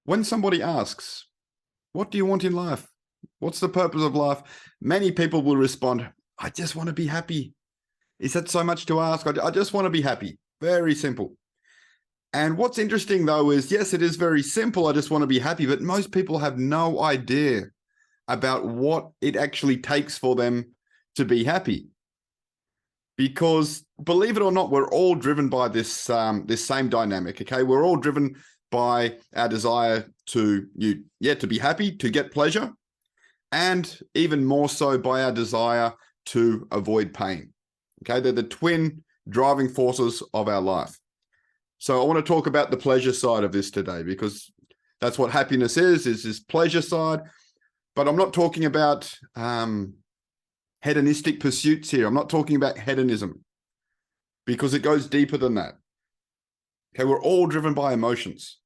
When somebody asks, what do you want in life? What's the purpose of life? Many people will respond, I just want to be happy. Is that so much to ask? I just want to be happy. Very simple. And what's interesting, though, is yes, it is very simple. I just want to be happy. But most people have no idea about what it actually takes for them to be happy. Because believe it or not, we're all driven by this same dynamic. Okay, we're all driven by our desire to be happy, to get pleasure, and even more so by our desire to avoid pain. Okay, they're the twin driving forces of our life. So I want to talk about the pleasure side of this today, because that's what happiness is this pleasure side. But I'm not talking about hedonistic pursuits here. I'm not talking about hedonism, because it goes deeper than that. Okay, we're all driven by emotions.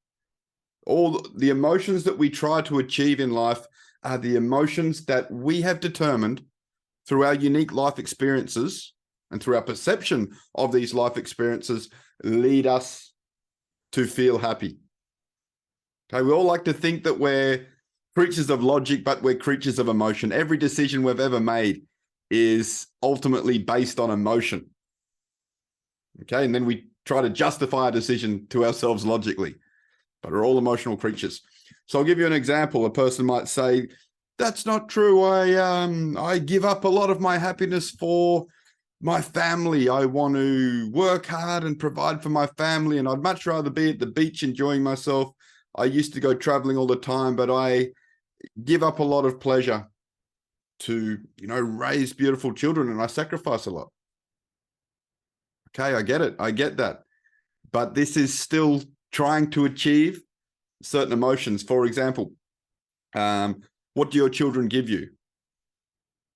All the emotions that we try to achieve in life are the emotions that we have determined through our unique life experiences and through our perception of these life experiences lead us to feel happy. Okay, we all like to think that we're creatures of logic, but we're creatures of emotion. Every decision we've ever made is ultimately based on emotion. Okay, and then we try to justify a decision to ourselves logically, but we're all emotional creatures. So I'll give you an example. A person might say, that's not true. I give up a lot of my happiness for my family. I want to work hard and provide for my family, and I'd much rather be at the beach enjoying myself. I used to go traveling all the time, but I give up a lot of pleasure to, raise beautiful children, and I sacrifice a lot. Okay, I get it. I get that. But this is still trying to achieve certain emotions. For example, what do your children give you?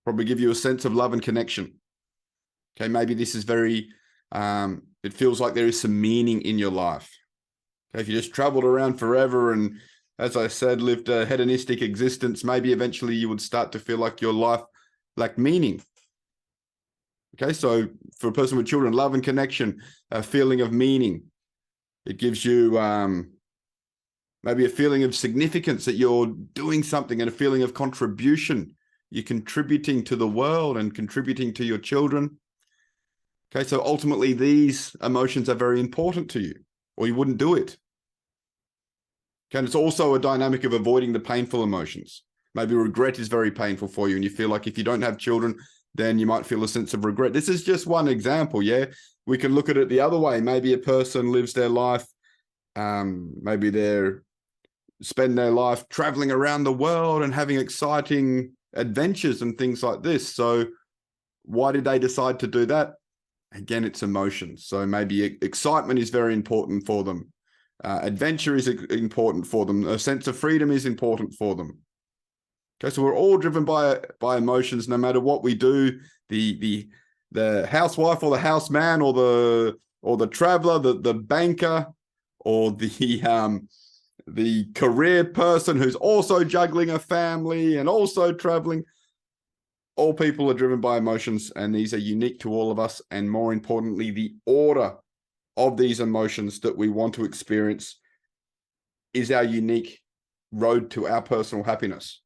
Probably give you a sense of love and connection. Okay, maybe this is very, it feels like there is some meaning in your life. Okay, if you just traveled around forever and, as I said, lived a hedonistic existence, maybe eventually you would start to feel like your life lacked meaning. Okay, so for a person with children, love and connection, a feeling of meaning. It gives you maybe a feeling of significance that you're doing something, and a feeling of contribution. You're contributing to the world and contributing to your children. Okay, so ultimately these emotions are very important to you, or you wouldn't do it. Okay, and it's also a dynamic of avoiding the painful emotions. Maybe regret is very painful for you, and you feel like if you don't have children, then you might feel a sense of regret. This is just one example, yeah? We can look at it the other way. Maybe a person lives their life, maybe they spend their life traveling around the world and having exciting adventures and things like this. So why did they decide to do that? Again, it's emotions. So maybe excitement is very important for them. Adventure is important for them. A sense of freedom is important for them. Okay, so we're all driven by emotions, no matter what we do. The housewife or the houseman or the traveler, the banker, or the career person who's also juggling a family and also traveling. All people are driven by emotions, and these are unique to all of us. And more importantly, the order of these emotions that we want to experience is our unique road to our personal happiness.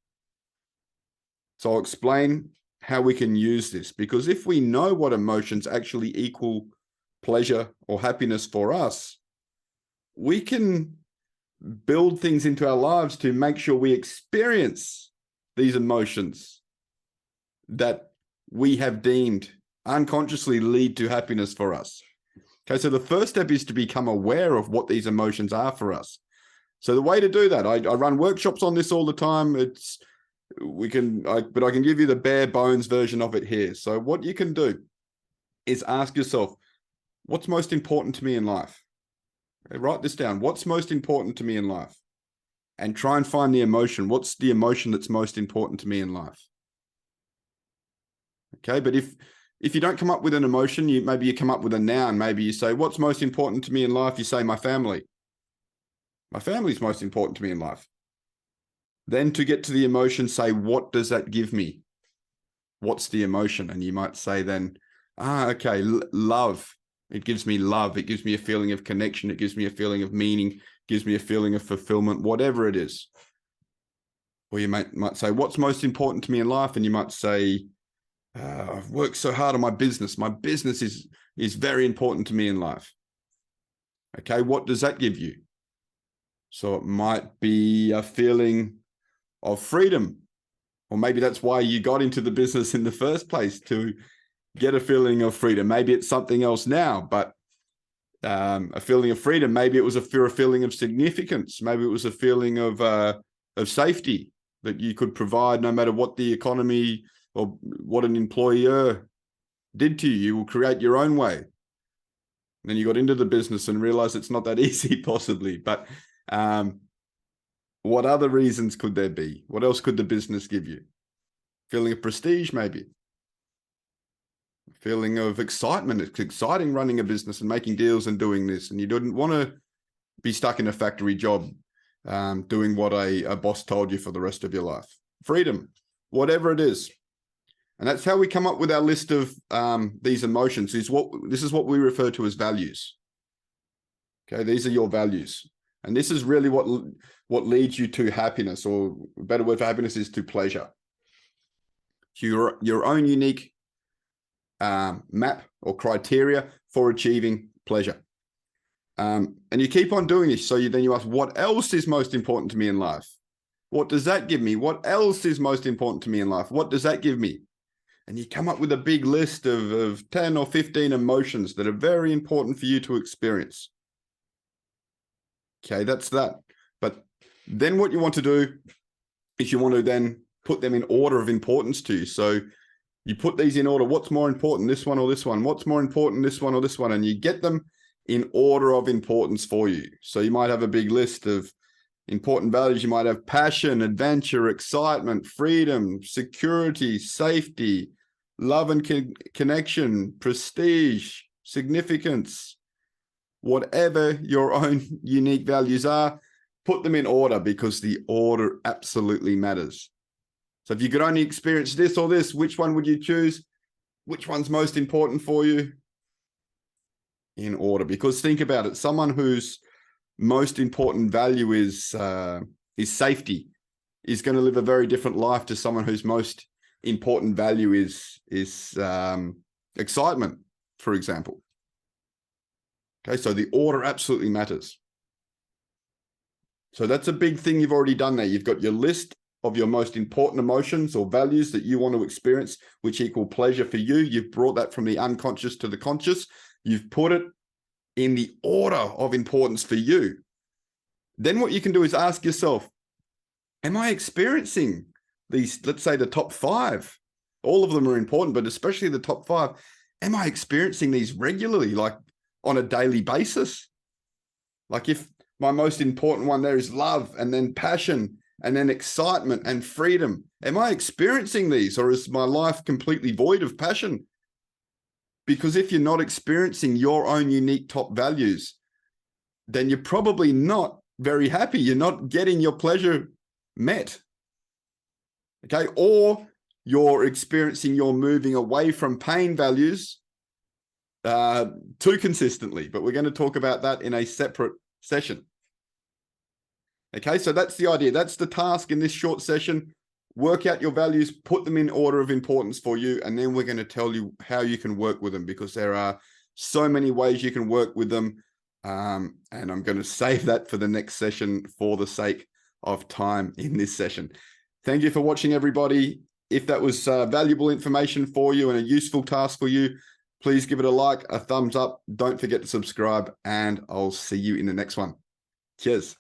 So I'll explain how we can use this, because if we know what emotions actually equal pleasure or happiness for us, we can build things into our lives to make sure we experience these emotions that we have deemed unconsciously lead to happiness for us. Okay, so the first step is to become aware of what these emotions are for us. So the way to do that, I run workshops on this all the time. But I can give you the bare bones version of it here. So what you can do is ask yourself, what's most important to me in life? Okay, write this down. What's most important to me in life? And try and find the emotion. What's the emotion that's most important to me in life? Okay, but if you don't come up with an emotion, maybe you come up with a noun. Maybe you say, what's most important to me in life? You say, my family. My family's most important to me in life. Then to get to the emotion, say, what does that give me? What's the emotion? And you might say then, okay, love. It gives me love. It gives me a feeling of connection. It gives me a feeling of meaning. gives me a feeling of fulfillment, whatever it is. Or you might say, what's most important to me in life? And you might say, I've worked so hard on my business. My business is very important to me in life. Okay, what does that give you? So it might be a feeling of freedom, or maybe that's why you got into the business in the first place, to get a feeling of freedom. Maybe it's something else now, but a feeling of freedom. Maybe it was a feeling of significance. Maybe it was a feeling of safety that you could provide no matter what the economy or what an employer did to you. You will create your own way. And then you got into the business and realized it's not that easy, possibly. But what other reasons could there be? What else could the business give you? Feeling of prestige, maybe. Feeling of excitement. It's exciting running a business and making deals and doing this. And you didn't want to be stuck in a factory job doing what a boss told you for the rest of your life. Freedom, whatever it is. And that's how we come up with our list of these emotions. This is what we refer to as values. Okay, these are your values. And this is really what leads you to happiness, or a better word for happiness is to pleasure. Your own unique map or criteria for achieving pleasure. And you keep on doing this. So then you ask, what else is most important to me in life? What does that give me? What else is most important to me in life? What does that give me? And you come up with a big list of 10 or 15 emotions that are very important for you to experience. Okay, that's that. But then what you want to do is you want to then put them in order of importance to you. So you put these in order. What's more important, this one or this one? What's more important, this one or this one? And you get them in order of importance for you. So you might have a big list of important values. You might have passion, adventure, excitement, freedom, security, safety, love and connection, prestige, significance. Whatever your own unique values are, put them in order, because the order absolutely matters. So if you could only experience this or this, which one would you choose? Which one's most important for you? In order. Because think about it, someone whose most important value is safety is going to live a very different life to someone whose most important value is excitement, for example. Okay, so the order absolutely matters. So that's a big thing you've already done there. You've got your list of your most important emotions or values that you want to experience, which equal pleasure for you. You've brought that from the unconscious to the conscious. You've put it in the order of importance for you. Then what you can do is ask yourself, am I experiencing these, let's say the top 5? All of them are important, but especially the top 5. Am I experiencing these regularly, like on a daily basis? Like if my most important one there is love, and then passion, and then excitement and freedom. Am I experiencing these, or is my life completely void of passion? Because if you're not experiencing your own unique top values, then you're probably not very happy. You're not getting your pleasure met. Okay, or you're experiencing your moving away from pain values too consistently, but we're going to talk about that in a separate session. Okay, so that's the idea. That's the task in this short session. Work out your values, put them in order of importance for you, and then we're going to tell you how you can work with them, because there are so many ways you can work with them. And I'm going to save that for the next session for the sake of time in this session. Thank you for watching, everybody. If that was valuable information for you and a useful task for you, please give it a like, a thumbs up. Don't forget to subscribe, and I'll see you in the next one. Cheers.